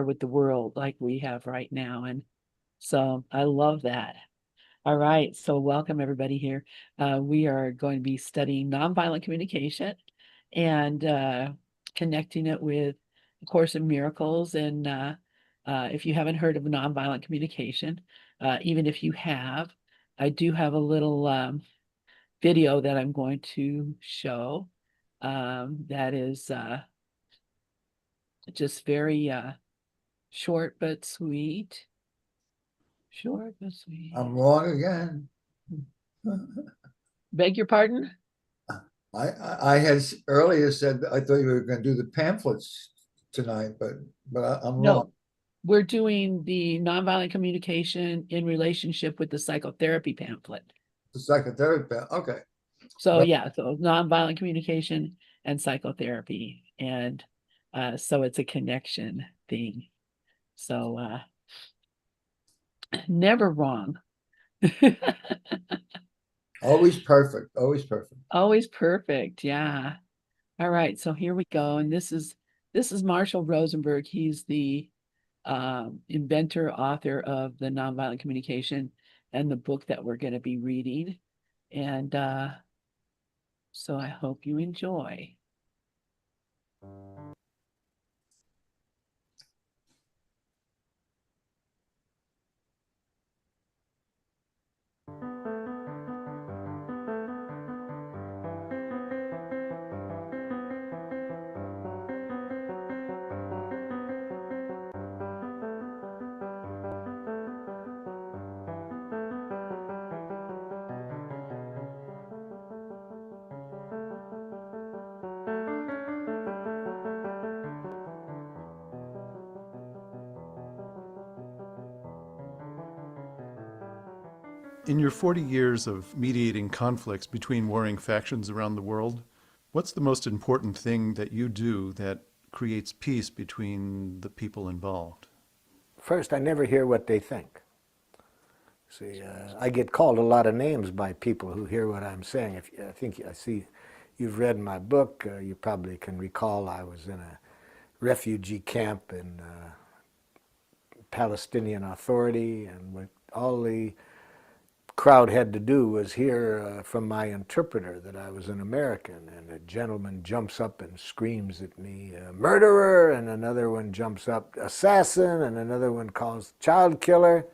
with the world like we have right now. And so I love that. All right, so welcome everybody here. We are going to be studying nonviolent communication and connecting it with A Course in Miracles. And if you haven't heard of nonviolent communication, even if you have, I do have a little video that I'm going to show that is just very short but sweet. Short but sweet. I'm wrong again. Beg your pardon? I had earlier said I thought you were going to do the pamphlets tonight, but I'm wrong. No, we're doing the nonviolent communication in relationship with the psychotherapy pamphlet. The psychotherapy. Okay. So Well, yeah, so nonviolent communication and psychotherapy. And so it's a connection thing. So never wrong. always perfect. Always perfect. Always perfect. Yeah. All right, so here we go. And this is Marshall Rosenberg. He's the inventor, author of the nonviolent communication and the book that we're going to be reading. And so I hope you enjoy. In your 40 years of mediating conflicts between warring factions around the world, what's the most important thing that you do that creates peace between the people involved? First, I never hear what they think. See, I get called a lot of names by people who hear what I'm saying. I see you've read my book. You probably can recall I was in a refugee camp in Palestinian Authority, and what all the crowd had to do was hear from my interpreter that I was an American, and a gentleman jumps up and screams at me, murderer, and another one jumps up, assassin, and another one calls child killer.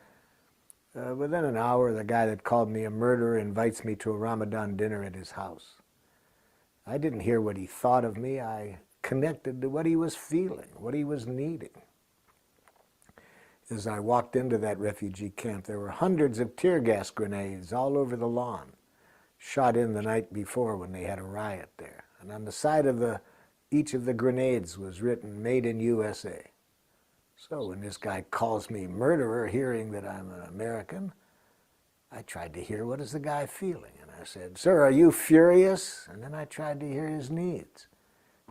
Within an hour, the guy that called me a murderer invites me to a Ramadan dinner at his house. I didn't hear what he thought of me. I connected to what he was feeling, what he was needing. As I walked into that refugee camp, there were hundreds of tear gas grenades all over the lawn, shot in the night before when they had a riot there. And on the side of each of the grenades was written, "Made in USA." So when this guy calls me murderer, hearing that I'm an American, I tried to hear, what is the guy feeling? And I said, "Sir, are you furious?" And then I tried to hear his needs.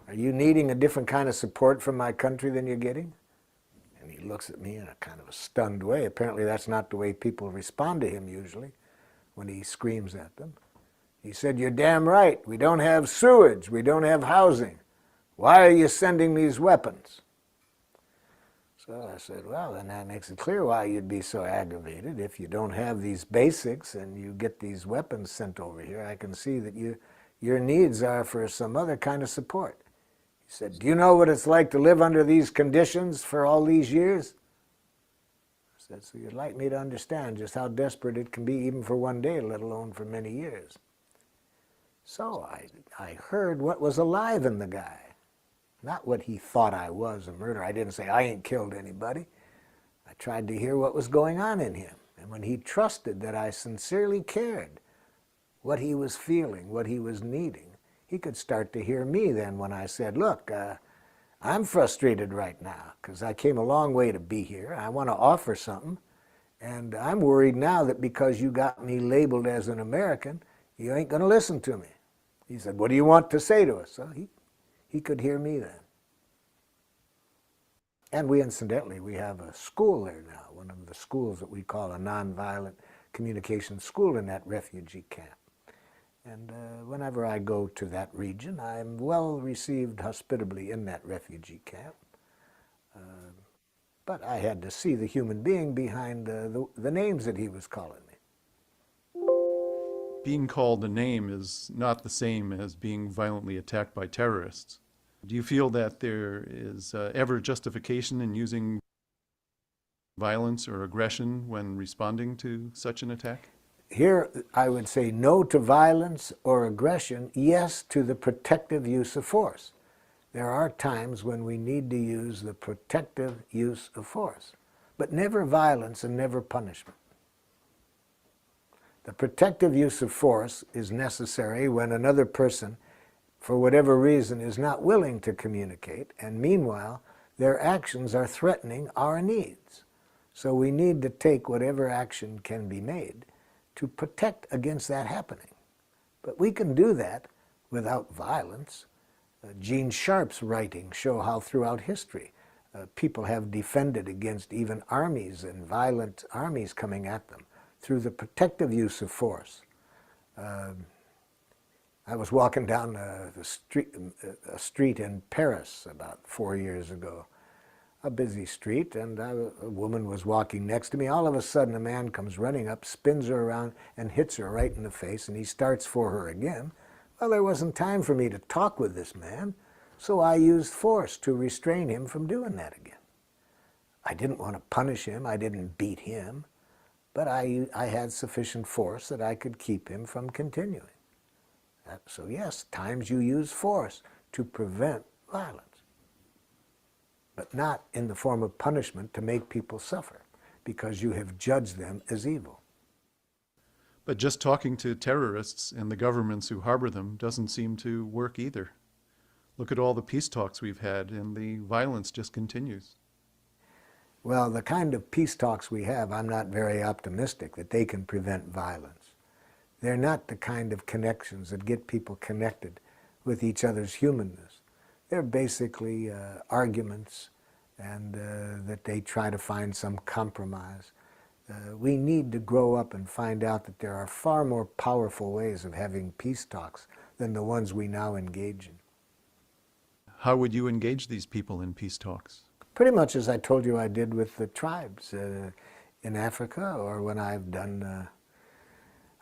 "Are you needing a different kind of support from my country than you're getting?" And he looks at me in a kind of a stunned way. Apparently that's not the way people respond to him usually when he screams at them. He said, "You're damn right. We don't have sewage. We don't have housing. Why are you sending these weapons?" So I said, well, then that makes it clear why you'd be so aggravated. If you don't have these basics and you get these weapons sent over here, I can see that your needs are for some other kind of support. He said, "Do you know what it's like to live under these conditions for all these years?" I said, "So you'd like me to understand just how desperate it can be even for one day, let alone for many years." So I heard what was alive in the guy. Not what he thought I was, a murderer. I didn't say, "I ain't killed anybody." I tried to hear what was going on in him. And when he trusted that I sincerely cared what he was feeling, what he was needing, he could start to hear me then when I said, "Look, I'm frustrated right now because I came a long way to be here. I want to offer something. And I'm worried now that because you got me labeled as an American, you ain't going to listen to me." He said, "What do you want to say to us?" So he could hear me then. And incidentally, we have a school there now, one of the schools that we call a nonviolent communication school in that refugee camp. And whenever I go to that region, I'm well received hospitably in that refugee camp. But I had to see the human being behind the names that he was calling me. Being called a name is not the same as being violently attacked by terrorists. Do you feel that there is ever justification in using violence or aggression when responding to such an attack? Here, I would say no to violence or aggression, yes to the protective use of force. There are times when we need to use the protective use of force, but never violence and never punishment. The protective use of force is necessary when another person, for whatever reason, is not willing to communicate, and meanwhile, their actions are threatening our needs. So we need to take whatever action can be made to protect against that happening. But we can do that without violence. Gene Sharp's writings show how throughout history people have defended against even armies and violent armies coming at them through the protective use of force. I was walking down a street in Paris about 4 years ago, a busy street, and a woman was walking next to me. All of a sudden, a man comes running up, spins her around, and hits her right in the face, and he starts for her again. Well, there wasn't time for me to talk with this man, so I used force to restrain him from doing that again. I didn't want to punish him. I didn't beat him, but I had sufficient force that I could keep him from continuing. So yes, times you use force to prevent violence, but not in the form of punishment to make people suffer because you have judged them as evil. But just talking to terrorists and the governments who harbor them doesn't seem to work either. Look at all the peace talks we've had, and the violence just continues. Well, the kind of peace talks we have, I'm not very optimistic that they can prevent violence. They're not the kind of connections that get people connected with each other's humanness. They're basically arguments, and that they try to find some compromise. We need to grow up and find out that there are far more powerful ways of having peace talks than the ones we now engage in. How would you engage these people in peace talks? Pretty much as I told you I did with the tribes in Africa, or when I've done,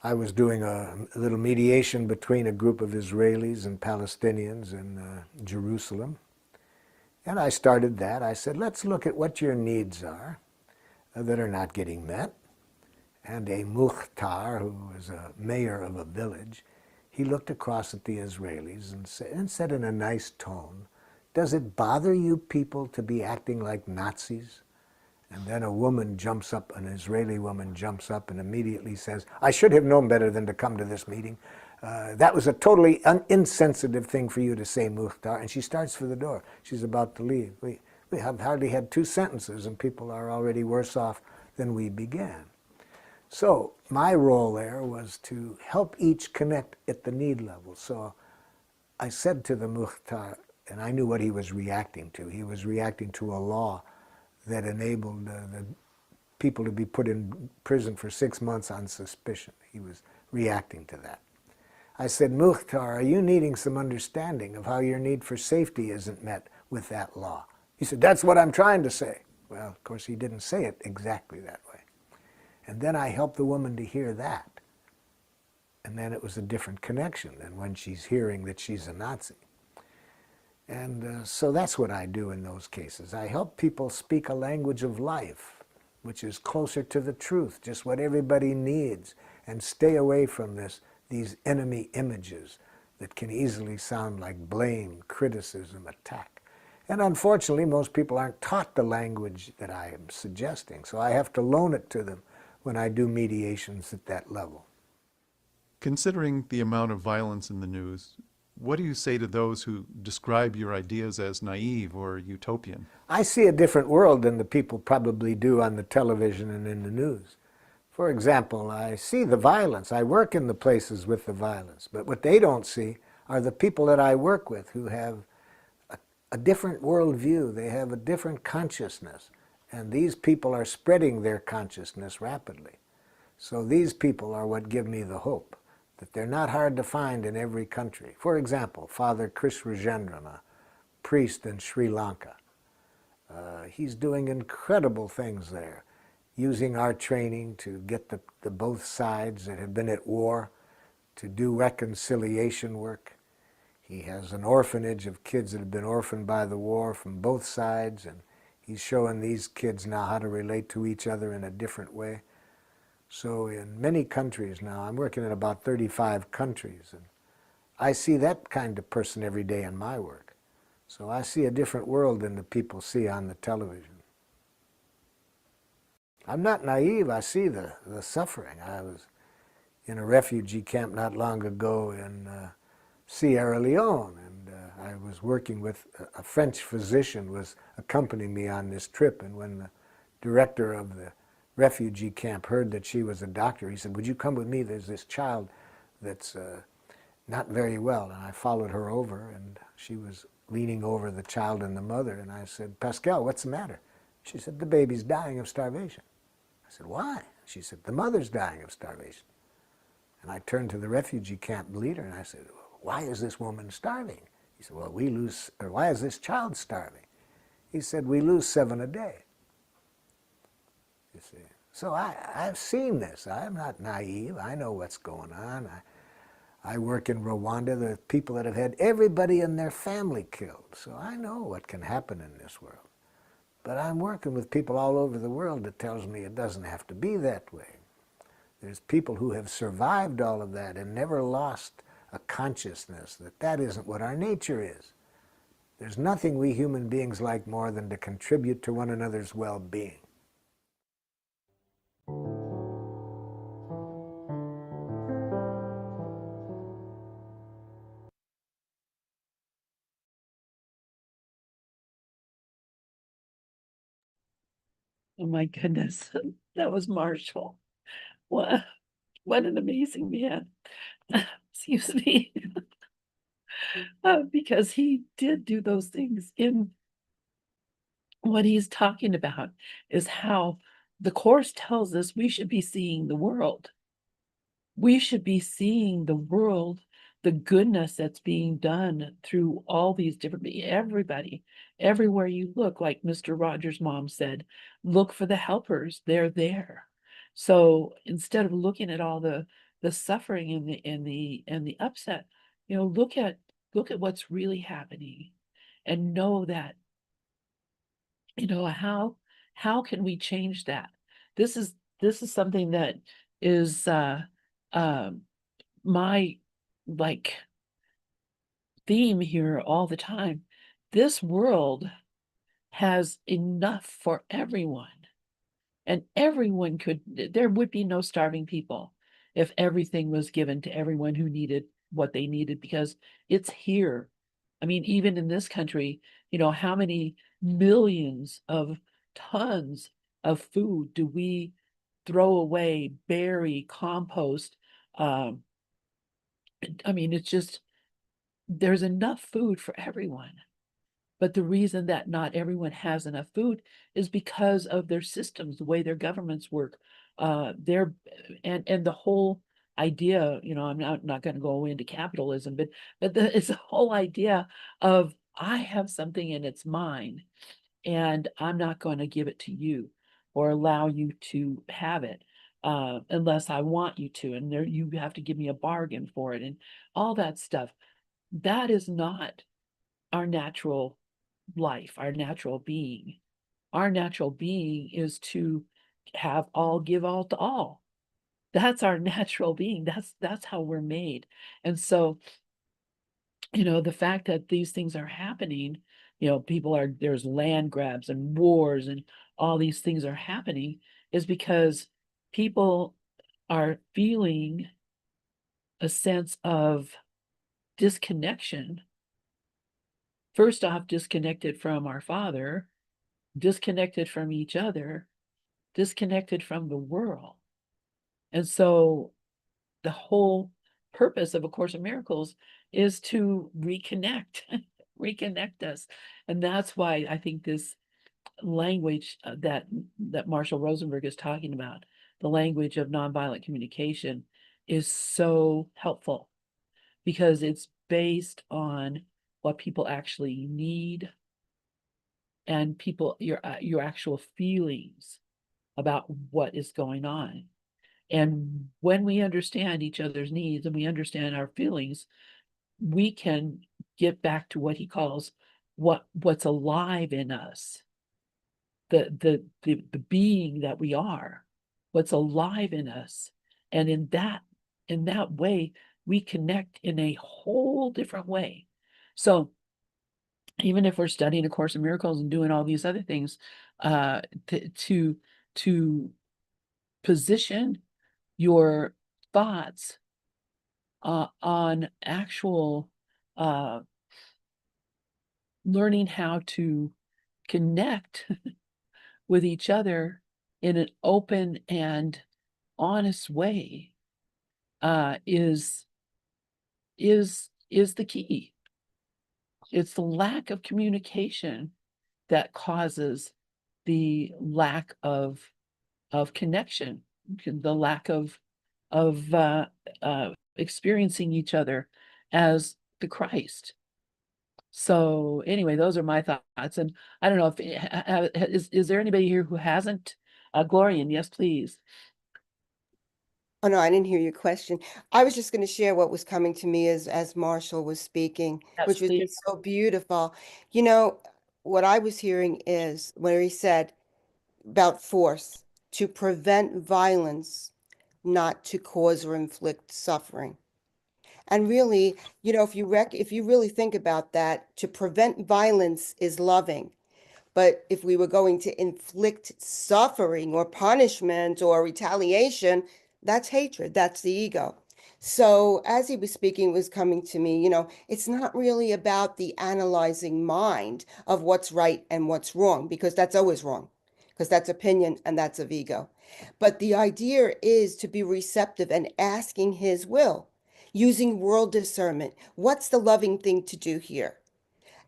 I was doing a little mediation between a group of Israelis and Palestinians in Jerusalem. And I started that. I said, let's look at what your needs are that are not getting met. And a Mukhtar, who was a mayor of a village, he looked across at the Israelis and said in a nice tone, does it bother you people to be acting like Nazis? And then a woman jumps up, an Israeli woman jumps up and immediately says, I should have known better than to come to this meeting. That was a totally insensitive thing for you to say, Mukhtar. And she starts for the door. She's about to leave. We have hardly had 2 sentences, and people are already worse off than we began. So my role there was to help each connect at the need level. So I said to the Mukhtar, and I knew what he was reacting to. He was reacting to a law that enabled the people to be put in prison for 6 months on suspicion. He was reacting to that. I said, Mukhtar, are you needing some understanding of how your need for safety isn't met with that law? He said, that's what I'm trying to say. Well, of course, he didn't say it exactly that way. And then I helped the woman to hear that. And then it was a different connection than when she's hearing that she's a Nazi. And so that's what I do in those cases. I help people speak a language of life, which is closer to the truth, just what everybody needs, and stay away from these enemy images that can easily sound like blame, criticism, attack. And unfortunately, most people aren't taught the language that I am suggesting, so I have to loan it to them when I do mediations at that level. Considering the amount of violence in the news, what do you say to those who describe your ideas as naive or utopian? I see a different world than the people probably do on the television and in the news. For example, I see the violence. I work in the places with the violence. But what they don't see are the people that I work with who have a different worldview. They have a different consciousness. And these people are spreading their consciousness rapidly. So these people are what give me the hope that they're not hard to find in every country. For example, Father Chris Rajendran, a priest in Sri Lanka. He's doing incredible things there, using our training to get the both sides that have been at war to do reconciliation work. He has an orphanage of kids that have been orphaned by the war from both sides, and he's showing these kids now how to relate to each other in a different way. So in many countries now, I'm working in about 35 countries, and I see that kind of person every day in my work. So I see a different world than the people see on the television. I'm not naive. I see the suffering. I was in a refugee camp not long ago in Sierra Leone, and I was working with a French physician was accompanying me on this trip, and when the director of the refugee camp heard that she was a doctor, he said, "Would you come with me? There's this child that's not very well." And I followed her over, and she was leaning over the child and the mother, and I said, "Pascal, what's the matter?" She said, "The baby's dying of starvation." I said, "Why?" She said, "The mother's dying of starvation." And I turned to the refugee camp leader and I said, "Why is this woman starving?" He said, "Well, why is this child starving?" He said, "We lose 7 a day." You see. So I've seen this. I'm not naive. I know what's going on. I work in Rwanda. There are people that have had everybody in their family killed. So I know what can happen in this world. But I'm working with people all over the world that tells me it doesn't have to be that way. There's people who have survived all of that and never lost a consciousness that that isn't what our nature is. There's nothing we human beings like more than to contribute to one another's well-being. Oh my goodness, that was Marshall. What an amazing man. Excuse me. Because he did do those things. In what he's talking about is how the Course tells us we should be seeing the world. We should be seeing the world, the goodness that's being done through all these different, everybody, everywhere you look, like Mr. Rogers' mom said, look for the helpers, they're there. So instead of looking at all the suffering and the upset, look at what's really happening and know that, how can we change that? This is something that is um my like theme here all the time. This world has enough for everyone, and everyone there would be no starving people if everything was given to everyone who needed what they needed, because it's here. I mean, even in this country, how many millions of tons of food do we throw away, bury, compost? Um, I mean, it's just, there's enough food for everyone. But the reason that not everyone has enough food is because of their systems, the way their governments work. Their and the whole idea, I'm not going to go into capitalism, but it's the whole idea of, I have something and it's mine, and I'm not going to give it to you or allow you to have it unless I want you to, and there you have to give me a bargain for it and all that stuff. That is not our natural life, our natural being. Our natural being is to have all, give all to all. That's our natural being. That's how we're made. And so, the fact that these things are happening, there's land grabs and wars and all these things are happening, is because people are feeling a sense of disconnection. First off, disconnected from our Father, disconnected from each other, disconnected from the world. And so the whole purpose of A Course in Miracles is to reconnect, reconnect us. And that's why I think this language that Marshall Rosenberg is talking about, the language of nonviolent communication, is so helpful, because it's based on what people actually need people, your actual feelings about what is going on. And when we understand each other's needs and we understand our feelings, we can get back to what he calls what's alive in us, the being that we are, what's alive in us. And in that way, we connect in a whole different way. So even if we're studying A Course in Miracles and doing all these other things, to position your thoughts on actual learning how to connect with each other in an open and honest way is the key. It's the lack of communication that causes the lack of connection, the lack of experiencing each other as the Christ. So anyway, those are my thoughts. And I don't know if is there anybody here who hasn't? Glorian, yes, please. Oh, no, I didn't hear your question. I was just going to share what was coming to me as Marshall was speaking, Yes, which was please. just so beautiful. You know, what I was hearing is where he said about force to prevent violence, not to cause or inflict suffering. And really, you know, if you really think about that, to prevent violence is loving. But if we were going to inflict suffering or punishment or retaliation, that's hatred, that's the ego. So as he was speaking, it was coming to me, you know, it's not really about the analyzing mind of what's right and what's wrong, because that's always wrong, because that's opinion and that's of ego. But the idea is to be receptive and asking his will, using world discernment. What's the loving thing to do here?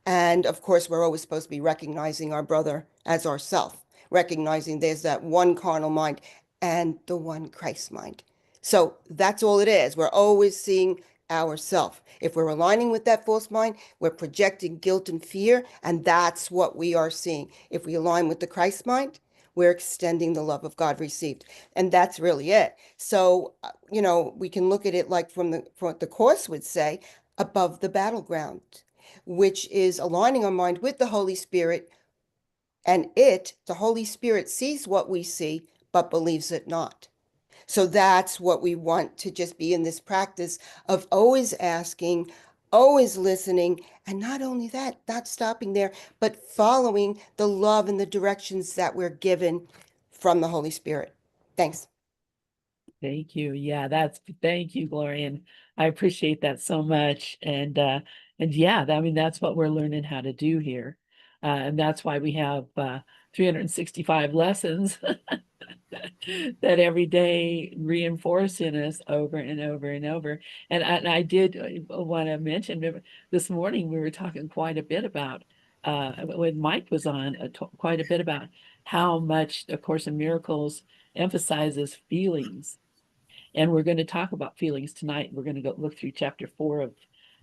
And of course, we're always supposed to be recognizing our brother as ourself, recognizing there's that one carnal mind and the one Christ mind. So that's all it is. We're always seeing ourself. If we're aligning with that false mind, we're projecting guilt and fear, and that's what we are seeing. If we align with the Christ mind, we're extending the love of God received. And that's really it. So, you know, we can look at it like from what the Course would say, above the battleground, which is aligning our mind with the Holy Spirit. And the Holy Spirit, sees what we see, but believes it not. So that's what we want to just be in this practice of always asking, always listening, and not only that, not stopping there, but following the love and the directions that we're given from the Holy Spirit. Thanks. Thank you. Yeah, thank you, Glorian. I appreciate that so much. And yeah, I mean, that's what we're learning how to do here. And that's why we have 365 lessons that every day reinforce in us over and over and over. And I did want to mention this morning, we were talking quite a bit about, when Mike was on, quite a bit about how much A Course in Miracles emphasizes feelings. And we're going to talk about feelings tonight. We're going to go look through chapter 4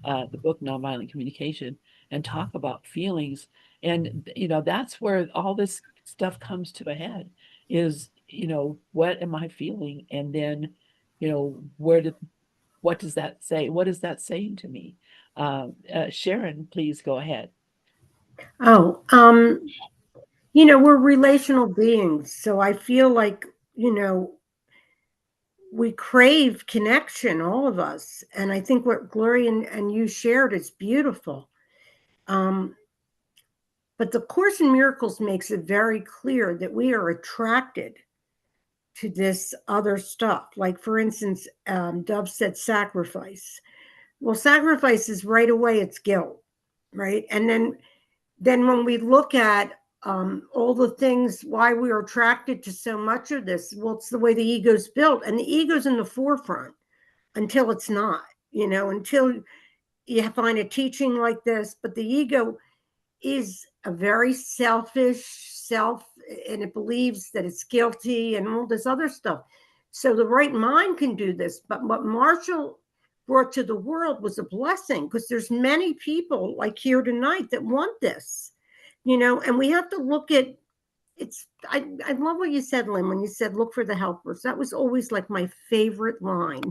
of the book, Nonviolent Communication, and talk about feelings. And, you know, that's where all this stuff comes to a head is, you know, what am I feeling? And then, you know, what does that say? What is that saying to me? Sharon, please go ahead. Oh, you know, we're relational beings. So I feel like, you know, we crave connection, all of us. And I think what Gloria and you shared is beautiful. But the Course in Miracles makes it very clear that we are attracted to this other stuff. Like, for instance, Dove said sacrifice. Well, sacrifice is right away, it's guilt, right? And then when we look at all the things why we are attracted to so much of this, well, it's the way the ego's built, and the ego's in the forefront until it's not, you know, until you find a teaching like this. But the ego is a very selfish self, and it believes that it's guilty and all this other stuff. So the right mind can do this. But what Marshall brought to the world was a blessing, because there's many people like here tonight that want this. and we have to look at I love what you said, Lynn, when you said look for the helpers. That was always like my favorite line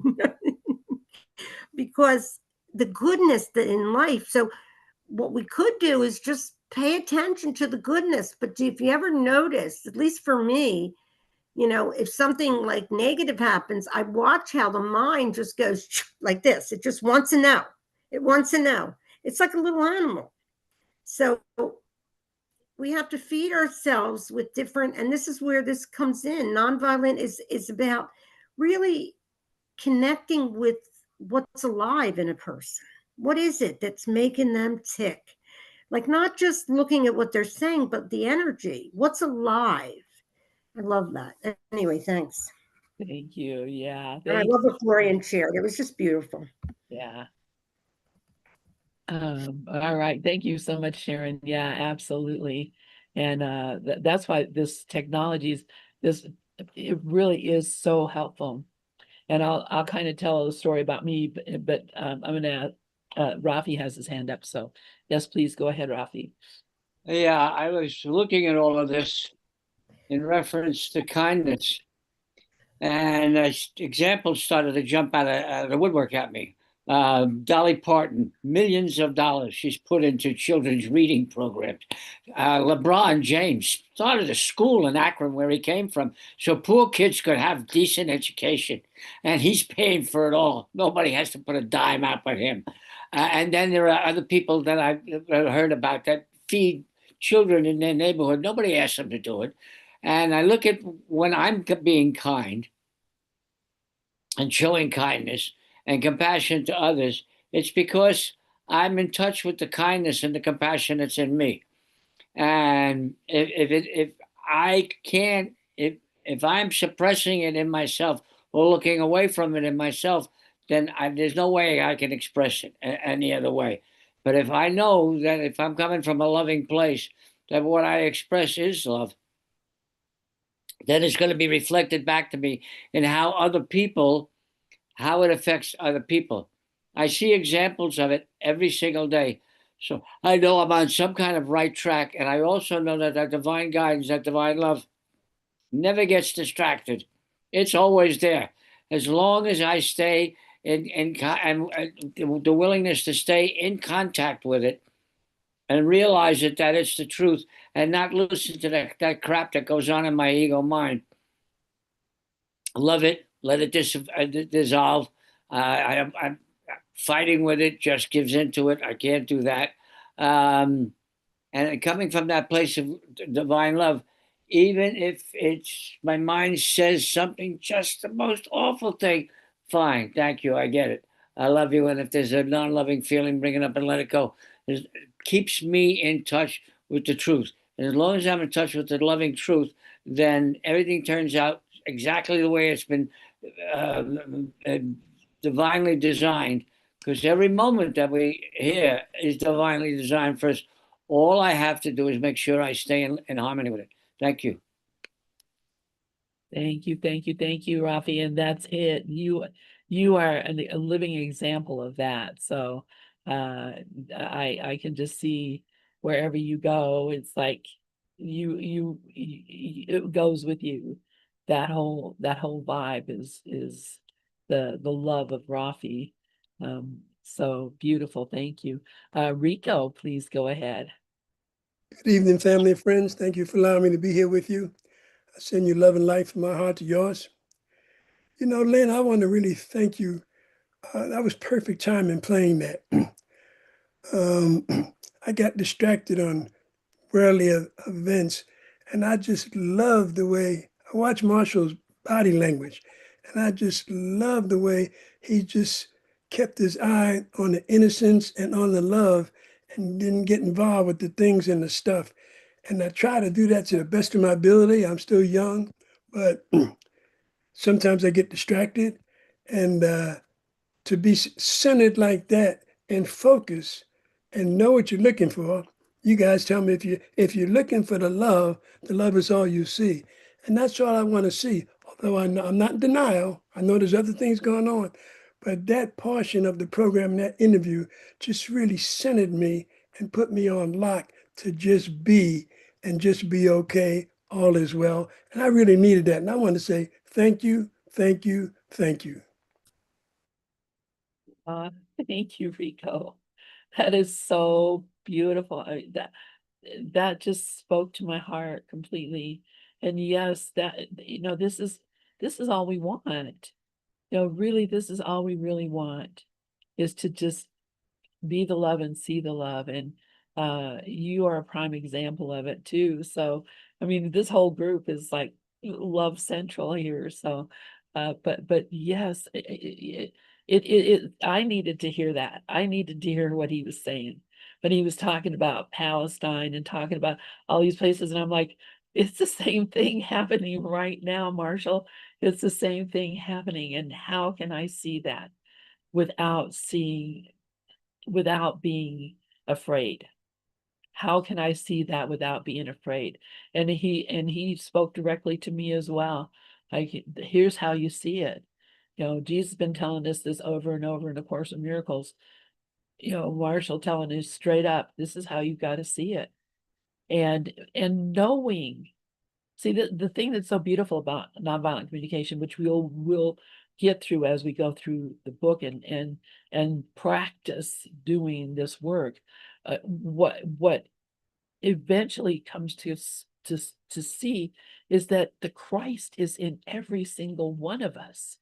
because the goodness that in life. So what we could do is just pay attention to the goodness. But if you ever notice, at least for me, if something like negative happens, I watch how the mind just goes like this. It just wants to know. It wants to know. It's like a little animal. So we have to feed ourselves with different, and this is where this comes in. Nonviolent is about really connecting with what's alive in a person. What is it that's making them tick? Like not just looking at what they're saying, but the energy. What's alive? I love that. Anyway, thanks. Thank you. Yeah. And I Thank love what Glorian shared. It was just beautiful. Yeah. All right. Thank you so much, Sharon. Yeah, absolutely. And that's why this technology it really is so helpful. And I'll kind of tell a story about me, but I'm gonna Rafi has his hand up. So yes, please go ahead, Rafi. Yeah, I was looking at all of this in reference to kindness, and examples started to jump out of the woodwork at me. Dolly Parton, millions of dollars she's put into children's reading programs. LeBron James started a school in Akron where he came from so poor kids could have decent education. And he's paying for it all. Nobody has to put a dime out but him. And then there are other people that I've heard about that feed children in their neighborhood. Nobody asks them to do it. And I look at when I'm being kind and showing kindness and compassion to others, it's because I'm in touch with the kindness and the compassion that's in me. And if I can't, if I'm suppressing it in myself or looking away from it in myself, then there's no way I can express it any other way. But if I know that if I'm coming from a loving place, that what I express is love, then it's going to be reflected back to me in how it affects other people. I see examples of it every single day. So I know I'm on some kind of right track. And I also know that that divine guidance, that divine love never gets distracted. It's always there. As long as I stay and the willingness to stay in contact with it and realize that it's the truth and not listen to that crap that goes on in my ego mind. Love it. Let it dissolve. I'm fighting with it, just gives into it. I can't do that. And coming from that place of divine love, even if my mind says something, just the most awful thing, fine, thank you, I get it. I love you. And if there's a non-loving feeling, bring it up and let it go. It keeps me in touch with the truth. And as long as I'm in touch with the loving truth, then everything turns out exactly the way it's been uh, divinely designed, because every moment that we hear is divinely designed for us. All I have to do is make sure I stay in harmony with it. Thank you. Thank you, Rafi. And that's it. You are a living example of that. So I can just see wherever you go, it's like it goes with you. That whole vibe is the love of Rafi. So beautiful. Thank you. Rico, please go ahead. Good evening, family and friends. Thank you for allowing me to be here with you. I send you love and light from my heart to yours. Lynn, I want to really thank you. That was perfect timing playing that. I got distracted on worldly events, and I just love the way I watch Marshall's body language, and I just love the way he just kept his eye on the innocence and on the love and didn't get involved with the things and the stuff. And I try to do that to the best of my ability. I'm still young, but sometimes I get distracted. And to be centered like that and focus and know what you're looking for. You guys tell me if you're looking for the love is all you see. And that's all I want to see. Although I'm not in denial. I know there's other things going on. But that portion of the program, that interview, just really centered me and put me on lock to just be and just be okay. All is well. And I really needed that. And I want to say thank you, thank you, thank you. Uh, thank you, Rico. That is so beautiful. That just spoke to my heart completely. And yes, this is all we want. Really, this is all we really want, is to just be the love and see the love. And you are a prime example of it too. So I mean, this whole group is like love central here. So but yes, I needed to hear that. I needed to hear what he was saying. But he was talking about Palestine and talking about all these places, and I'm like, it's the same thing happening right now, Marshall. It's the same thing happening. And how can I see that without being afraid? How can I see that without being afraid? And he spoke directly to me as well. Like, here's how you see it. Jesus has been telling us this over and over in the Course of Miracles. Marshall telling us straight up, this is how you got to see it. And knowing, see, the thing that's so beautiful about nonviolent communication, which we'll get through as we go through the book and practice doing this work, what eventually comes to see is that the Christ is in every single one of us.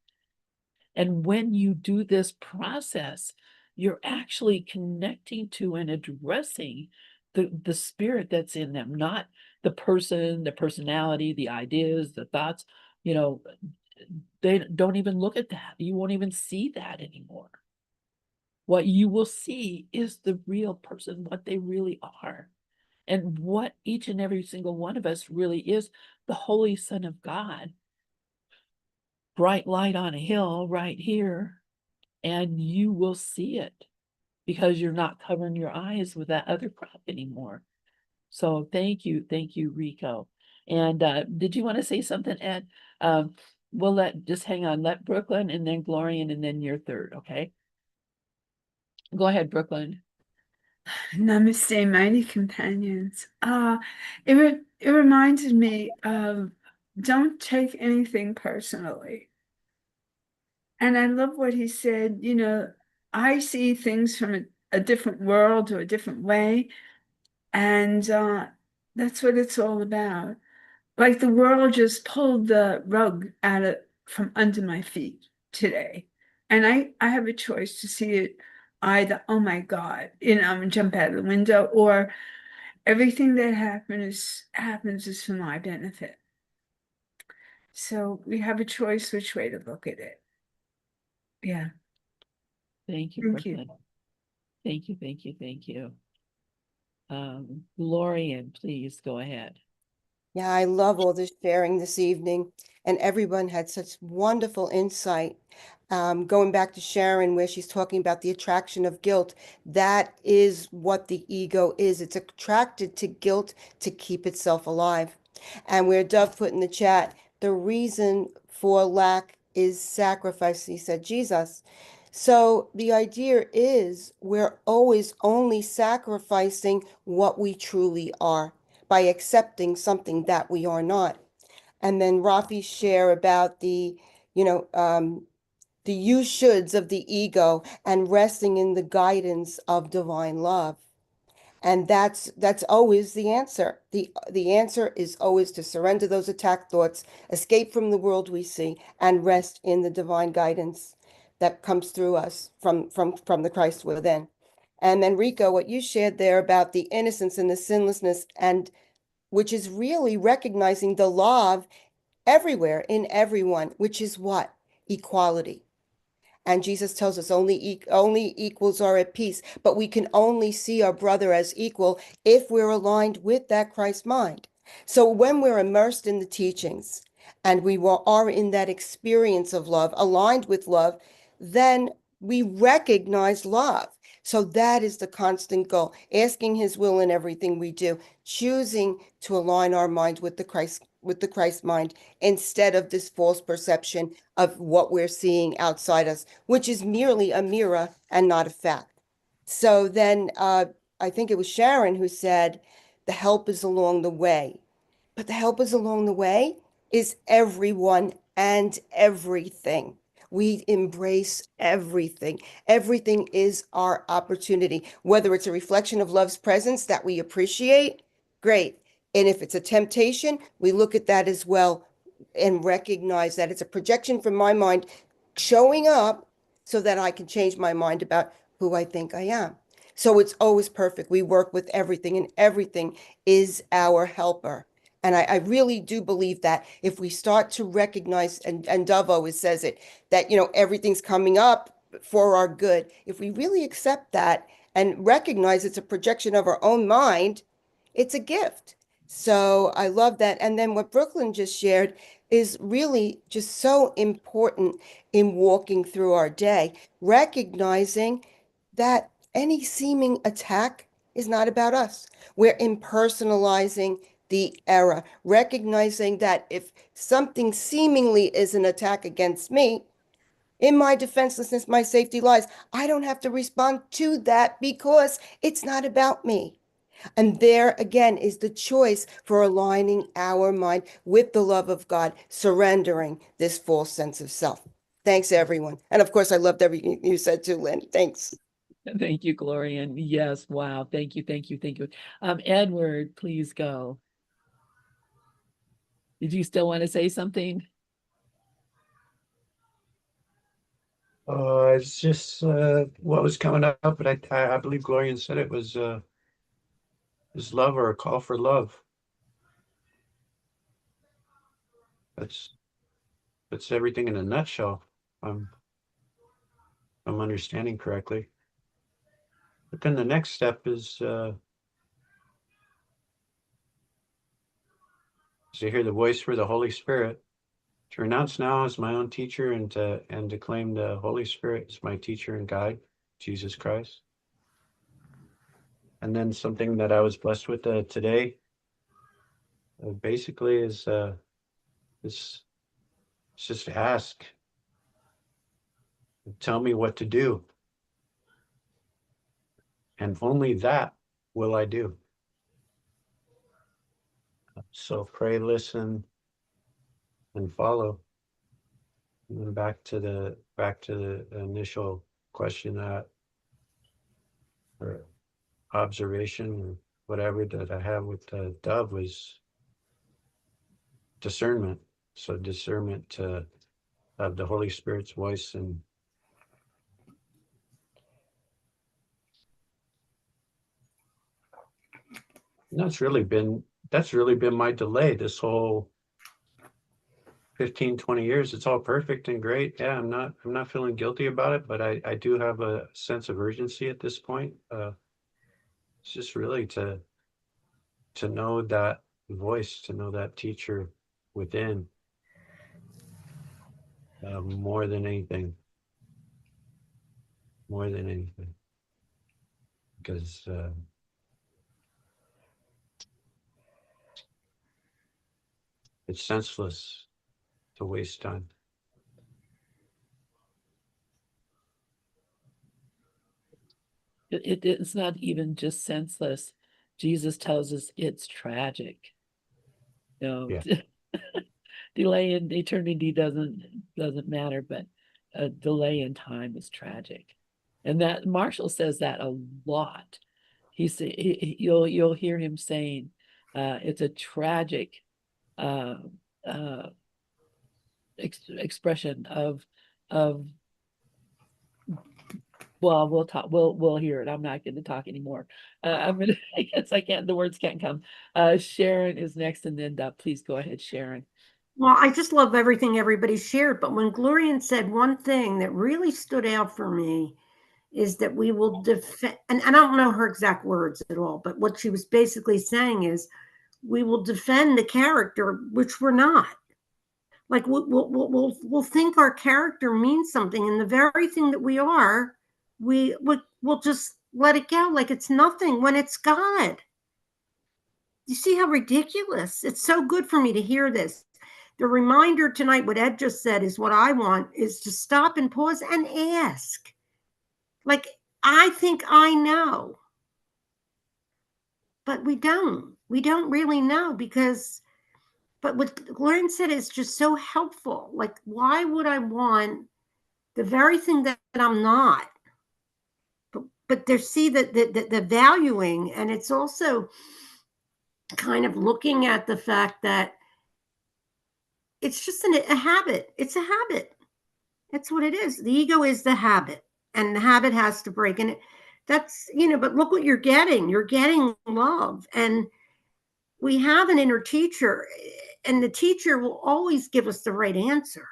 And when you do this process, you're actually connecting to and addressing the spirit that's in them, not the person, the personality, the ideas, the thoughts. They don't even look at that. You won't even see that anymore. What you will see is the real person, what they really are. And what each and every single one of us really is, the Holy Son of God. Bright light on a hill right here, and you will see it because you're not covering your eyes with that other crap anymore. So thank you, Rico. And did you want to say something, Ed? We'll just hang on, let Brooklyn and then Glorian and then you're third, okay? Go ahead, Brooklyn. Namaste, mighty companions. It reminded me of don't take anything personally. And I love what he said, I see things from a different world or a different way. And that's what it's all about. Like the world just pulled the rug from under my feet today. And I have a choice to see it either, oh my God, and jump out of the window, or everything that happens is for my benefit. So we have a choice which way to look at it. Yeah. Thank you, Thank Brooklyn. you. Thank you. Glorian, please go ahead. Yeah, I love all this sharing this evening, and everyone had such wonderful insight. Going back to Sharon, where she's talking about the attraction of guilt, that is what the ego is. It's attracted to guilt to keep itself alive. And where Dove put in the chat, the reason for lack is sacrifice, he said, Jesus. So the idea is we're always only sacrificing what we truly are by accepting something that we are not. And then Rafi's share about the you shoulds of the ego and resting in the guidance of divine love. And that's always the answer. The answer is always to surrender those attack thoughts, escape from the world we see, and rest in the divine guidance that comes through us from the Christ within. And then Rico, what you shared there about the innocence and the sinlessness, and which is really recognizing the love everywhere in everyone, which is what? Equality. And Jesus tells us only equals are at peace, but we can only see our brother as equal if we're aligned with that Christ mind. So when we're immersed in the teachings and we are in that experience of love, aligned with love, then we recognize love. So that is the constant goal, asking his will in everything we do, choosing to align our mind with the Christ mind, instead of this false perception of what we're seeing outside us, which is merely a mirror and not a fact. So then I think it was Sharon who said, the helpers along the way. But the helpers along the way is everyone and everything. We embrace everything. Everything is our opportunity, whether it's a reflection of love's presence that we appreciate, great. And if it's a temptation, we look at that as well and recognize that it's a projection from my mind showing up so that I can change my mind about who I think I am. So it's always perfect. We work with everything, and everything is our helper. And I really do believe that if we start to recognize, and Dove always says it, that, everything's coming up for our good. If we really accept that and recognize it's a projection of our own mind, it's a gift. So I love that. And then what Brooklyn just shared is really just so important in walking through our day, recognizing that any seeming attack is not about us. We're impersonalizing the error, recognizing that if something seemingly is an attack against me, in my defenselessness, my safety lies. I don't have to respond to that because it's not about me. And there again is the choice for aligning our mind with the love of God, surrendering this false sense of self. Thanks, everyone. And of course, I loved everything you said too, Lynn. Thanks. Thank you, Glorian. Yes, wow. Thank you, thank you, thank you. Edward, please go. Did you still want to say something? It's just what was coming up, but I believe Glorian said it was is love, or a call for love. That's everything in a nutshell. I'm understanding correctly. But then the next step is to hear the voice for the Holy Spirit, to renounce now as my own teacher, and to claim the Holy Spirit as my teacher and guide, Jesus Christ. And then something that I was blessed with today, basically, is just ask. Tell me what to do, and only that will I do. So pray, listen, and follow. And then back to the initial question, or observation, or whatever that I have with Dove, was discernment. So discernment of the Holy Spirit's voice, and that's really been my delay this whole 15-20 years. It's all perfect and great. Yeah, I'm not feeling guilty about it, but I do have a sense of urgency at this point. It's just really to know that voice, to know that teacher within, more than anything, because it's senseless to waste time. It's not even just senseless. Jesus tells us it's tragic. Yeah. Delay in eternity doesn't matter, but a delay in time is tragic. And that Marshall says that a lot. You'll hear him saying it's a tragic expression of well, we'll hear it. I'm not going to talk anymore. I guess the words can't come. Sharon is next, and then please go ahead, Sharon. Well, I just love everything everybody shared, but when Glorian said one thing that really stood out for me is that we will defend, and I don't know her exact words at all, but what she was basically saying is we will defend the character, which we're not. Like we'll think our character means something, and the very thing that we are, we'll just let it go like it's nothing when it's God. You see how ridiculous? It's so good for me to hear this. The reminder tonight, what Ed just said, is what I want, is to stop and pause and ask. Like, I think I know, but we don't. We don't really know because, but what Glorian said is just so helpful. Like, why would I want the very thing that I'm not? But there, see that the valuing, and it's also kind of looking at the fact that it's just a habit. It's a habit. That's what it is. The ego is the habit, and the habit has to break. And that's, but look what you're getting. You're getting love. And we have an inner teacher, and the teacher will always give us the right answer.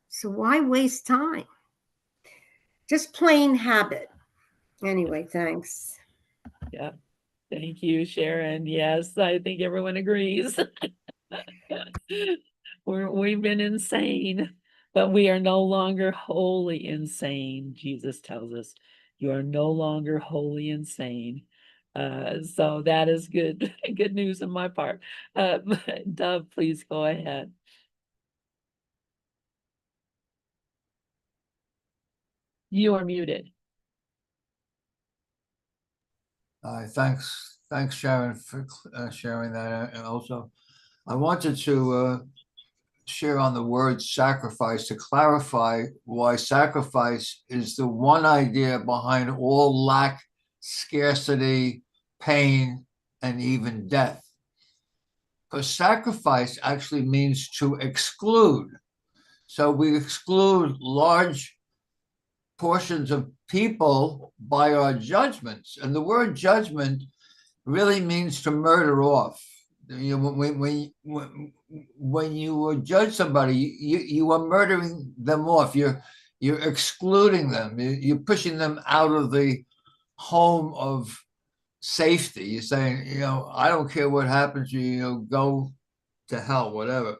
So why waste time? Just plain habit. Anyway, thanks. Yeah. Thank you, Sharon. Yes, I think everyone agrees. We've been insane, but we are no longer wholly insane. Jesus tells us you are no longer wholly insane. So that is good, good news on my part. Dove, please go ahead. You are muted. Thanks, Sharon, for sharing that. And also, I wanted to share on the word sacrifice to clarify why sacrifice is the one idea behind all lack, scarcity, pain, and even death. Because sacrifice actually means to exclude. So we exclude large portions of people by our judgments. And the word judgment really means to murder off. When you judge somebody, you are murdering them off. You're excluding them. You're pushing them out of the home of safety. You're saying, I don't care what happens to you, go to hell, whatever.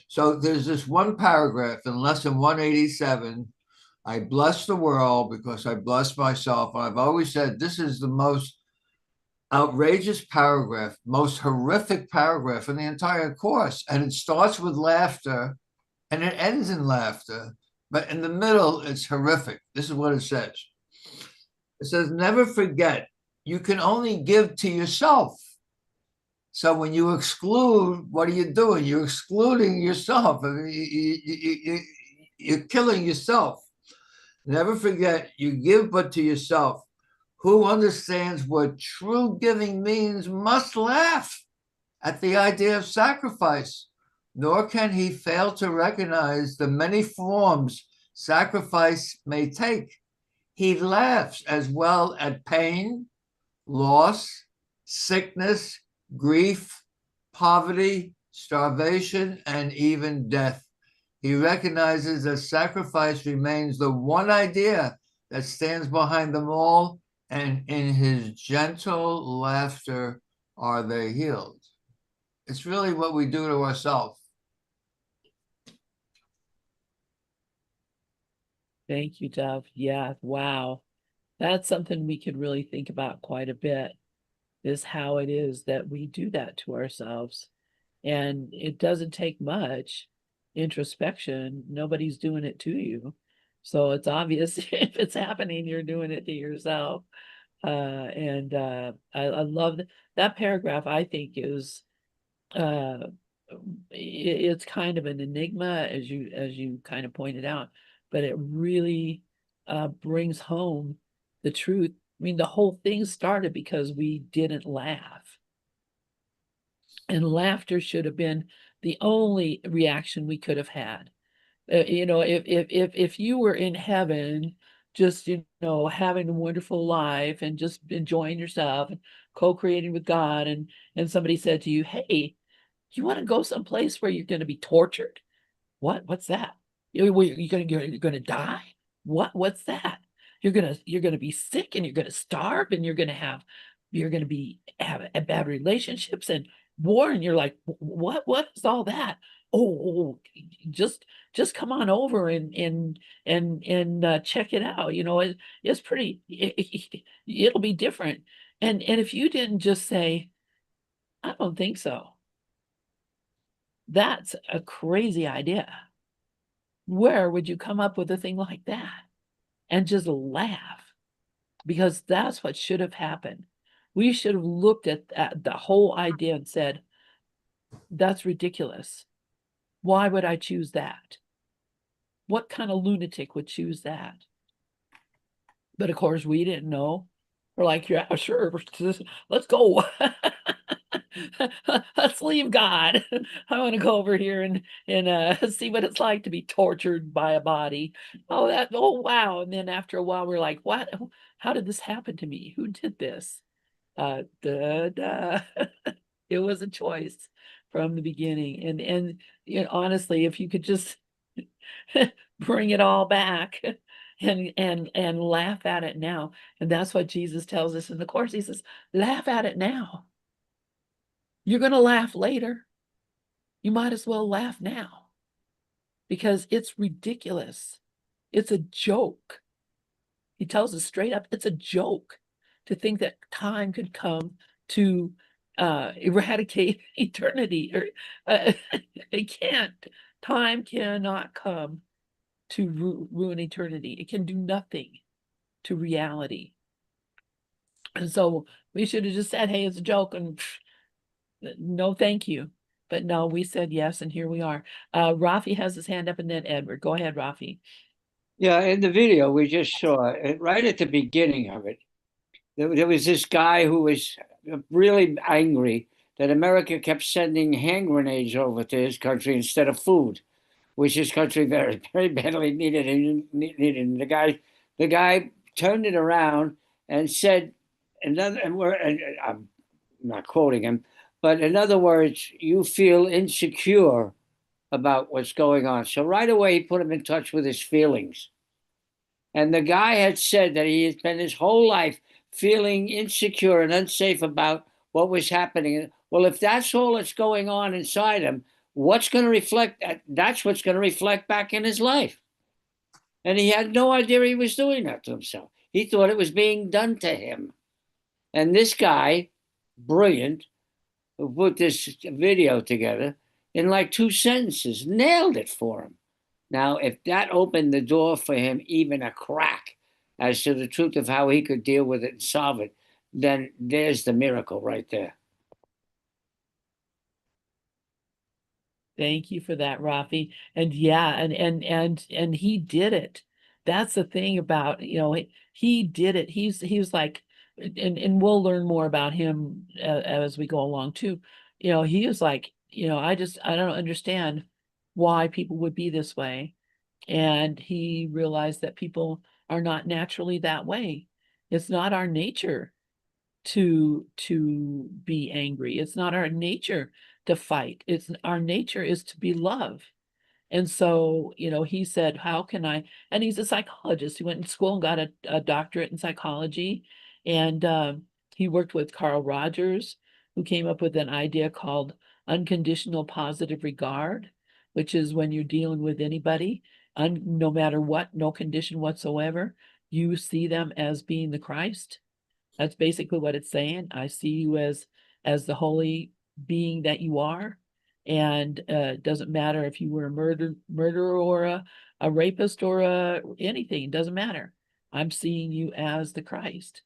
So there's this one paragraph in lesson 187. I bless the world because I bless myself. And I've always said this is the most outrageous paragraph, most horrific paragraph in the entire course. And it starts with laughter and it ends in laughter. But in the middle, it's horrific. This is what it says. It says, never forget, you can only give to yourself. So when you exclude, what are you doing? You're excluding yourself. I mean, you're killing yourself. Never forget, you give but to yourself. Who understands what true giving means must laugh at the idea of sacrifice, nor can he fail to recognize the many forms sacrifice may take. He laughs as well at pain, loss, sickness, grief, poverty, starvation, and even death. He recognizes that sacrifice remains the one idea that stands behind them all, and in his gentle laughter are they healed. It's really what we do to ourselves. Thank you, Dove. Yeah, wow. That's something we could really think about quite a bit, is how it is that we do that to ourselves. And it doesn't take much introspection. Nobody's doing it to you. So it's obvious if it's happening, you're doing it to yourself. I love that paragraph. I think is it's kind of an enigma, as you kind of pointed out, but it really brings home the truth. I mean, the whole thing started because we didn't laugh, and laughter should have been the only reaction we could have had. If you were in heaven, just having a wonderful life and just enjoying yourself and co-creating with God, and somebody said to you, "Hey, you want to go someplace where you're going to be tortured?" What's that? You're gonna die? What's that? You're gonna be sick, and you're gonna starve, and you're gonna have bad relationships and war, and you're like, what is all that? Oh, just come on over and check it out. It's pretty. It'll be different. And if you didn't just say, "I don't think so," that's a crazy idea. Where would you come up with a thing like that and just laugh? Because that's what should have happened. We should have looked at the whole idea and said, that's ridiculous. Why would I choose that? What kind of lunatic would choose that? But of course, we didn't know. We're like, yeah, sure, let's go. Let's leave God. I want to go over here and see what it's like to be tortured by a body. Oh wow. And then after a while, we're like, what? How did this happen to me? Who did this? Duh. It was a choice from the beginning. And you know, honestly, if you could just bring it all back and laugh at it now. And that's what Jesus tells us in the course. He says, laugh at it now. You're going to laugh later. You might as well laugh now because it's ridiculous. It's a joke. He tells us straight up, it's a joke to think that time could come to eradicate eternity. Or it can't. Time cannot come to ruin eternity. It can do nothing to reality. And so we should have just said, hey, it's a joke, and no, thank you. But no, we said yes, and here we are. Rafi has his hand up, and then Edward. Go ahead, Rafi. Yeah, in the video we just saw, right at the beginning of it, there was this guy who was really angry that America kept sending hand grenades over to his country instead of food, which his country very, very badly needed. And the guy turned it around and said, and I'm not quoting him, but in other words, you feel insecure about what's going on. So right away, he put him in touch with his feelings. And the guy had said that he had spent his whole life feeling insecure and unsafe about what was happening. Well, if that's all that's going on inside him, what's going to reflect? That's what's going to reflect back in his life. And he had no idea he was doing that to himself. He thought it was being done to him. And this guy, brilliant, who put this video together in like 2 sentences, nailed it for him. Now, if that opened the door for him even a crack as to the truth of how he could deal with it and solve it, then there's the miracle right there. Thank you for that, Rafi. And yeah, and he did it. That's the thing about, you know, he did it. He was like, and we'll learn more about him as we go along too. You know, he was like, you know, I don't understand why people would be this way. And he realized that people are not naturally that way. It's not our nature to be angry. It's not our nature to fight. It's our nature is to be love. And so, you know, he said, how can I, and he's a psychologist. He went to school and got a doctorate in psychology. And he worked with Carl Rogers, who came up with an idea called unconditional positive regard, which is when you're dealing with anybody, no matter what, no condition whatsoever, you see them as being the Christ. That's basically what it's saying. I see you as the holy being that you are. And it doesn't matter if you were a murderer or a rapist or anything, it doesn't matter. I'm seeing you as the Christ.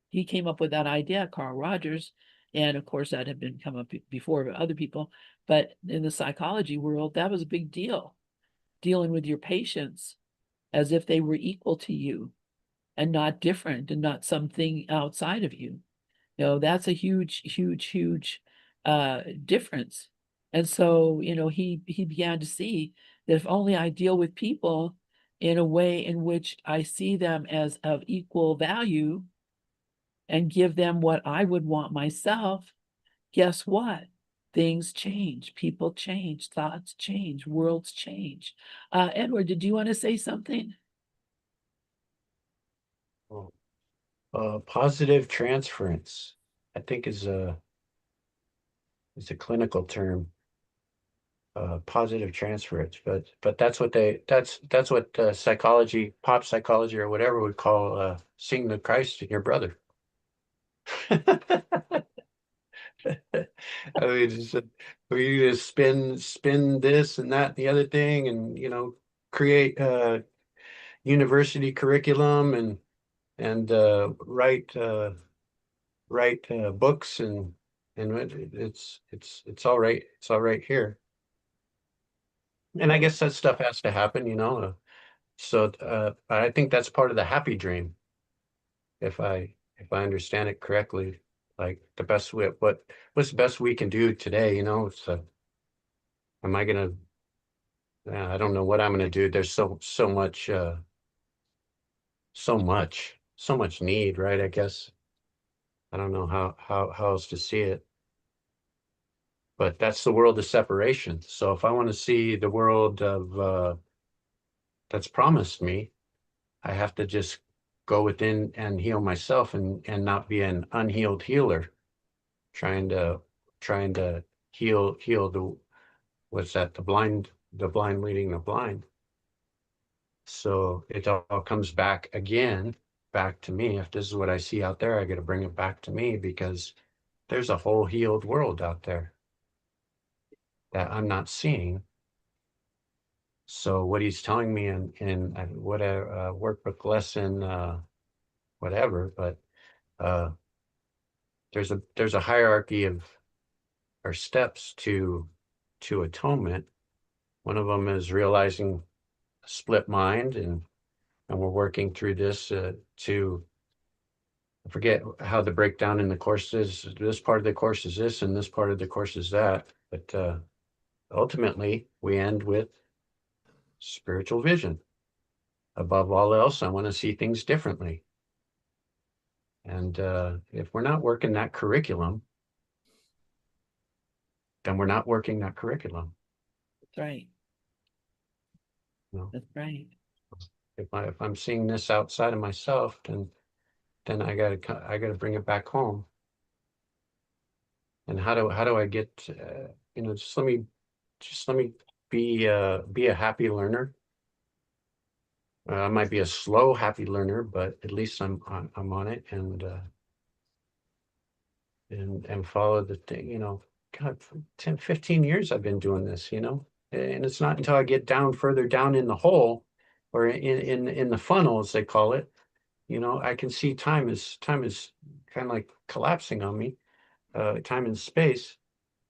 He came up with that idea, Carl Rogers. And of course, that had been come up before other people. But in the psychology world, that was a big deal. Dealing with your patients as if they were equal to you and not different and not something outside of you. You know, that's a huge difference. And so, you know, he began to see that if only I deal with people in a way in which I see them as of equal value and give them what I would want myself, guess what? Things change, people change, thoughts change, worlds change. Edward, did you want to say something? Positive transference, I think, is a clinical term. Positive transference, but that's what psychology, pop psychology, or whatever would call seeing the Christ in your brother. I mean, we just spin this and that and the other thing, and create university curriculum and write write books and it's all right. It's all right here. And I guess that stuff has to happen, you know. So I think that's part of the happy dream, if I understand it correctly. Like the best way, what's the best we can do today, you know? So am I gonna? I don't know what I'm gonna do. There's so much, so much need, right? I guess I don't know how else to see it. But that's the world of separation. So if I want to see the world of that's promised me, I have to just go within and heal myself and not be an unhealed healer, trying to heal the what's that, the blind leading the blind. So it all comes back again, back to me. If this is what I see out there, I got to bring it back to me, because there's a whole healed world out there that I'm not seeing. So what he's telling me in what a workbook lesson, whatever, but there's a hierarchy of or steps to atonement. One of them is realizing a split mind, and we're working through this to, I forget how the breakdown in the course is. This part of the course is this, and this part of the course is that. But ultimately, we end with spiritual vision. Above all else, I want to see things differently. And if we're not working that curriculum, then we're not working that curriculum. That's right. No. That's right. If I'm seeing this outside of myself, then I gotta bring it back home. And how do I get you know, just let me be a happy learner. I might be a slow happy learner, but at least I'm on it, and follow the thing, you know. God, for 10, 15 years I've been doing this, you know, and it's not until I get down further down in the hole, or in the funnel, as they call it, you know, I can see time is kind of like collapsing on me, time and space.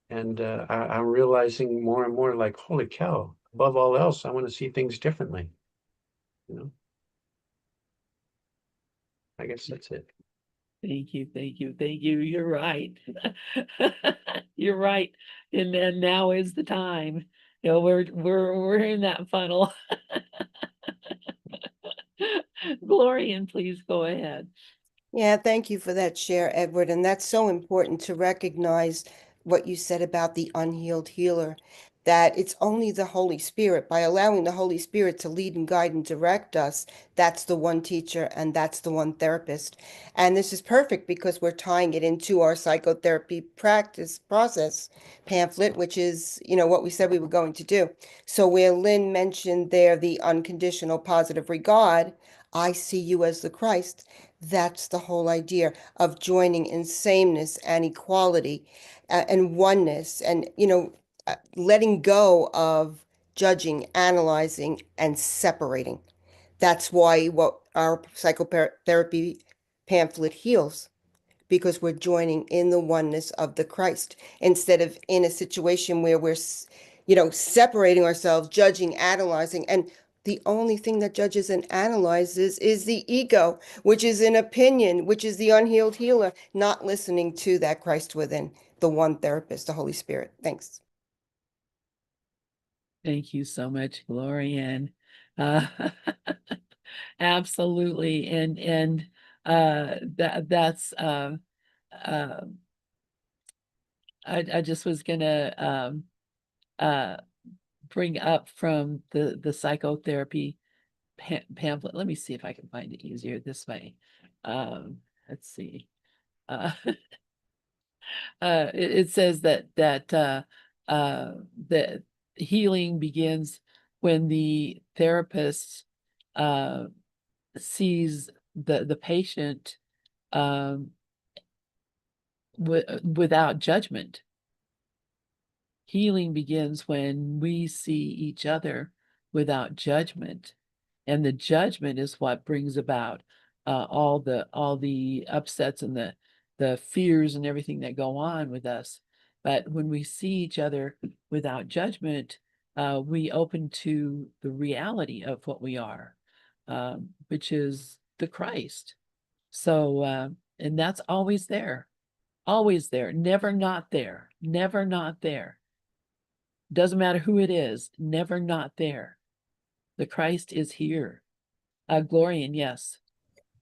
And I'm realizing more and more, like, holy cow, above all else, I want to see things differently, you know. I guess that's it. Thank you, thank you, thank you. You're right. You're right. And then now is the time. You know, we're in that funnel. Glorian, please go ahead. Yeah, thank you for that share, Edward. And that's so important to recognize what you said about the unhealed healer, that it's only the Holy Spirit. By allowing the Holy Spirit to lead and guide and direct us, that's the one teacher and that's the one therapist. And this is perfect because we're tying it into our psychotherapy practice process pamphlet, which is, you know, what we said we were going to do. So where Lynn mentioned there the unconditional positive regard, I see you as the Christ. That's the whole idea of joining in sameness and equality and oneness, and, you know, letting go of judging, analyzing, and separating. That's why what our psychotherapy pamphlet heals, because we're joining in the oneness of the Christ instead of in a situation where we're, you know, separating ourselves, judging, analyzing. And the only thing that judges and analyzes is the ego, which is an opinion, which is the unhealed healer, not listening to that Christ within, the one therapist, the Holy Spirit. Thanks. Thank you so much, Glorian. Uh, absolutely. And that's I just was gonna bring up from the psychotherapy pamphlet. Let me see if I can find it easier this way. Let's see. It says that healing begins when the therapist sees the patient without judgment. Healing begins when we see each other without judgment, and the judgment is what brings about all the upsets and the fears and everything that go on with us. But when we see each other without judgment, we open to the reality of what we are, which is the Christ. So, and that's always there, never not there, never not there. Doesn't matter who it is, never not there. The Christ is here. Glorian, yes.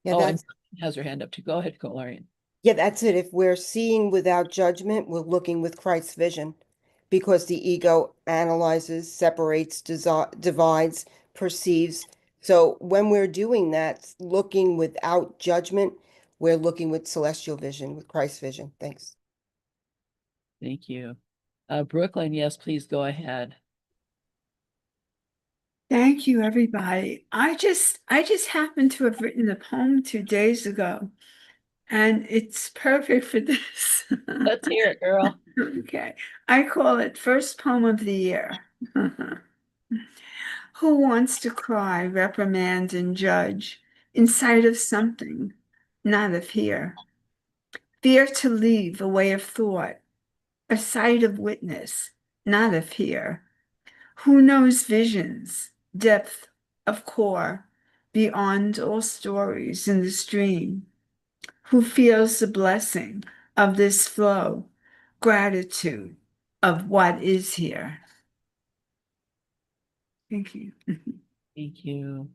Yeah, Oh, and that's has her hand up too. Go ahead, Glorian. yeah, that's it. If we're seeing without judgment, we're looking with Christ's vision, because the ego analyzes, separates, divides, perceives. So when we're doing that, looking without judgment, we're looking with celestial vision, with Christ's vision. Thanks. Thank you. Brooklyn, yes, please go ahead. Thank you, everybody. I just happened to have written a poem 2 days ago, and it's perfect for this. Let's hear it, girl. Okay. I call it First Poem of the Year. Who wants to cry, reprimand, and judge in sight of something, not of here? Fear to leave a way of thought, a sight of witness, not of here. Who knows visions, depth of core, beyond all stories in the stream? Who feels the blessing of this flow, gratitude of what is here? Thank you. Thank you.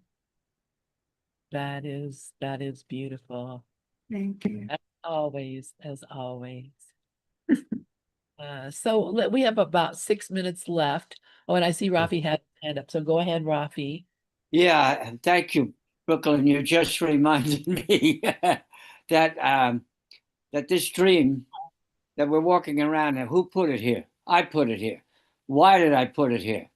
That is beautiful. Thank you. As always. So we have about 6 minutes left. Oh, and I see Rafi had his hand up. So go ahead, Rafi. Yeah, thank you, Brooklyn. You just reminded me that that this dream that we're walking around and who put it here? I put it here. Why did I put it here?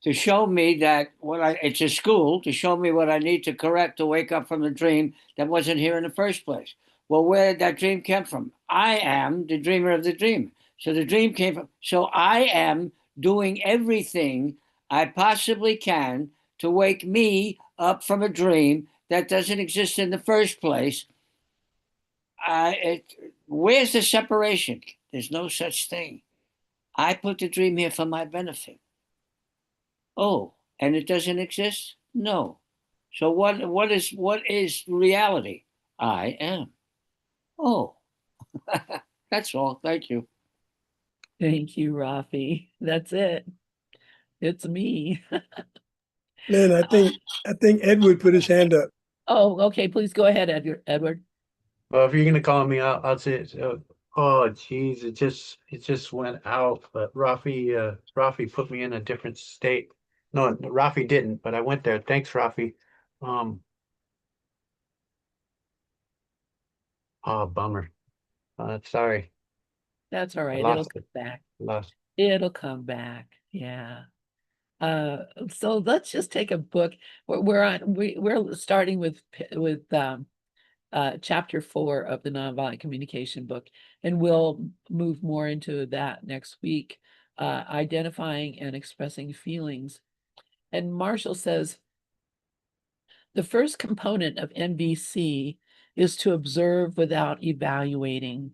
To show me that it's a school to show me what I need to correct to wake up from the dream that wasn't here in the first place. Well, where did that dream come from? I am the dreamer of the dream. So the dream came from, so I am doing everything I possibly can to wake me up from a dream that doesn't exist in the first place. Where's the separation? There's no such thing. I put the dream here for my benefit. Oh, and it doesn't exist? No. So what is reality? I am. Oh, that's all. Thank you. Thank you, Rafi. That's it. It's me. Lynn, I think Edward put his hand up. Oh, okay. Please go ahead, Edward. Well, if you're gonna call me out, I'll say it. Oh, geez, it just went out. But Rafi put me in a different state. No, Rafi didn't, but I went there. Thanks, Rafi. Oh, bummer. Sorry, That's all I right. It'll lost come it. back. Lost. It'll come back. Yeah. So let's just take a book. We're starting with chapter 4 of the Nonviolent Communication book, and we'll move more into that next week, identifying and expressing feelings. And Marshall says, the first component of NVC is to observe without evaluating.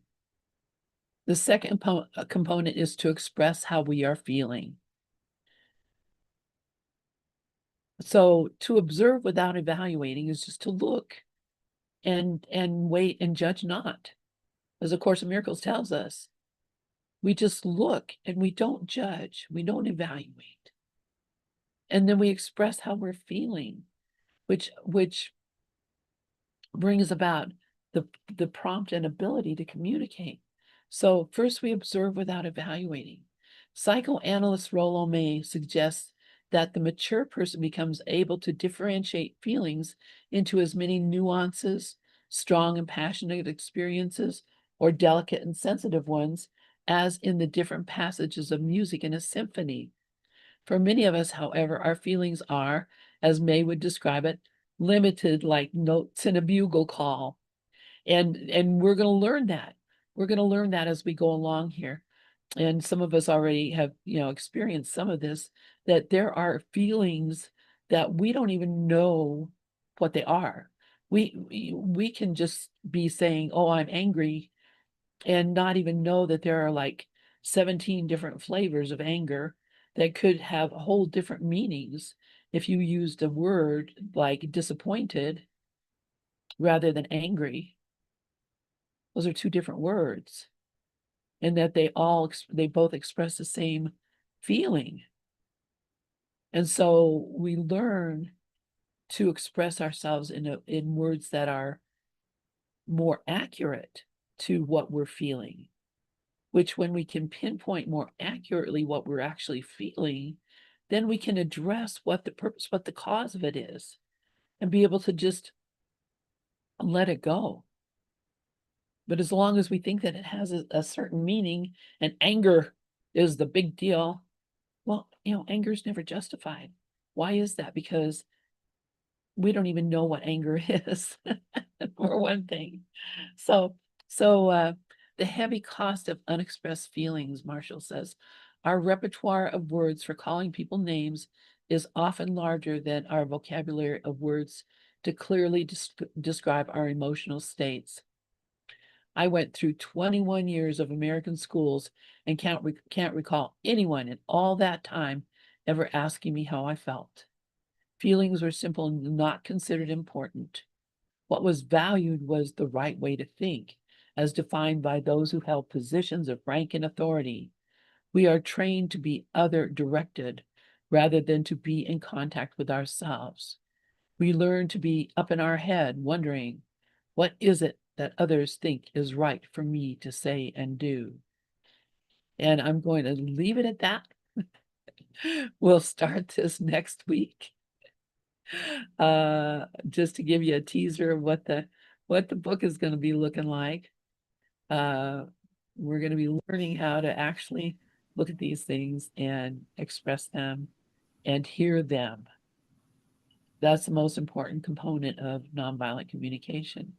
The second component is to express how we are feeling. So to observe without evaluating is just to look and wait and judge not. As A Course in Miracles tells us, we just look and we don't judge, we don't evaluate. And then we express how we're feeling, which brings about the prompt and ability to communicate. So first we observe without evaluating. Psychoanalyst Rollo May suggests that the mature person becomes able to differentiate feelings into as many nuances, strong and passionate experiences, or delicate and sensitive ones, as in the different passages of music in a symphony. For many of us, however, our feelings are, as May would describe it, limited like notes in a bugle call. And we're going to learn that. We're going to learn that as we go along here. And some of us already have, experienced some of this, that there are feelings that we don't even know what they are. We can just be saying, oh, I'm angry, and not even know that there are like 17 different flavors of anger that could have whole different meanings if you used a word like disappointed rather than angry. Those are two different words, and that they both express the same feeling. And so we learn to express ourselves in words that are more accurate to what we're feeling, which when we can pinpoint more accurately what we're actually feeling, then we can address what the purpose, what the cause of it is, and be able to just let it go. But as long as we think that it has a certain meaning and anger is the big deal, well, anger is never justified. Why is that? Because we don't even know what anger is, for one thing. So the heavy cost of unexpressed feelings, Marshall says, our repertoire of words for calling people names is often larger than our vocabulary of words to clearly describe our emotional states. I went through 21 years of American schools and can't recall anyone in all that time ever asking me how I felt. Feelings were simply not considered important. What was valued was the right way to think, as defined by those who held positions of rank and authority. We are trained to be other-directed rather than to be in contact with ourselves. We learn to be up in our head, wondering, what is it that others think is right for me to say and do? And I'm going to leave it at that. We'll start this next week. Just to give you a teaser of what the book is going to be looking like. We're going to be learning how to actually look at these things and express them and hear them. That's the most important component of nonviolent communication,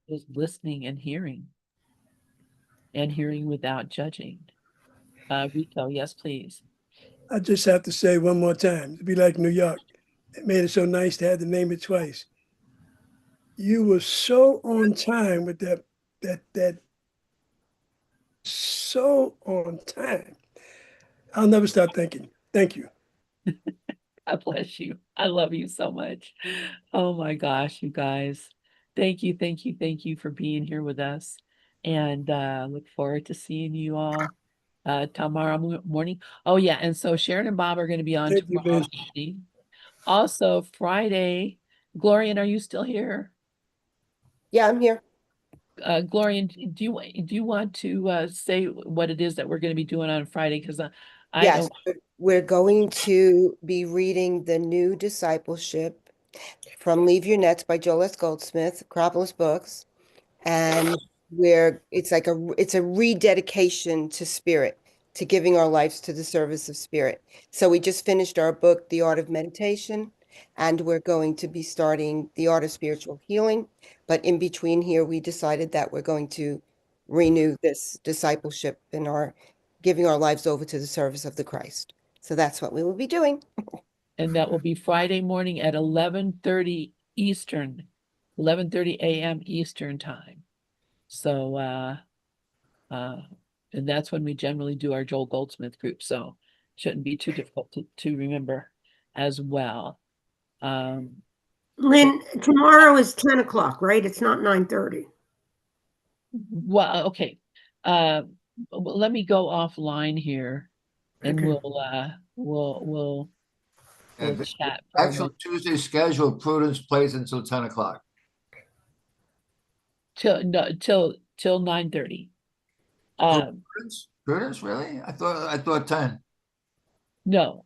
is listening and hearing without judging. Rico, yes, please. I just have to say one more time, to be like New York. It made it so nice to have to name it twice. You were so on time with that so on time. I'll never stop thinking. Thank you. God bless you. I love you so much. Oh my gosh, you guys. Thank you, thank you, thank you for being here with us. And look forward to seeing you all tomorrow morning. Oh yeah, and so Sharon and Bob are going to be on Thank you, tomorrow Liz. evening. Also Friday, Glorian, are you still here? Yeah, I'm here. Glorian, do you want to say what it is that we're going to be doing on Friday? Because I Yes, don't. we're going to be reading The New Discipleship from Leave Your Nets by Joel S. Goldsmith, Acropolis Books. And it's a rededication to spirit, to giving our lives to the service of spirit. So we just finished our book, The Art of Meditation, and we're going to be starting The Art of Spiritual Healing. But in between here, we decided that we're going to renew this discipleship in our giving our lives over to the service of the Christ. So that's what we will be doing. And that will be Friday morning at 11:30 Eastern, 11:30 a.m. Eastern time. So, and that's when we generally do our Joel Goldsmith group. So shouldn't be too difficult to remember as well. Lynn, tomorrow is 10 o'clock, right? It's not 9:30. Well, okay. Let me go offline here and Okay. we'll And the chat for a actual minute. Tuesday schedule, Prudence plays until 10 o'clock. Till 9:30. Prudence? Prudence, really? I thought 10. No,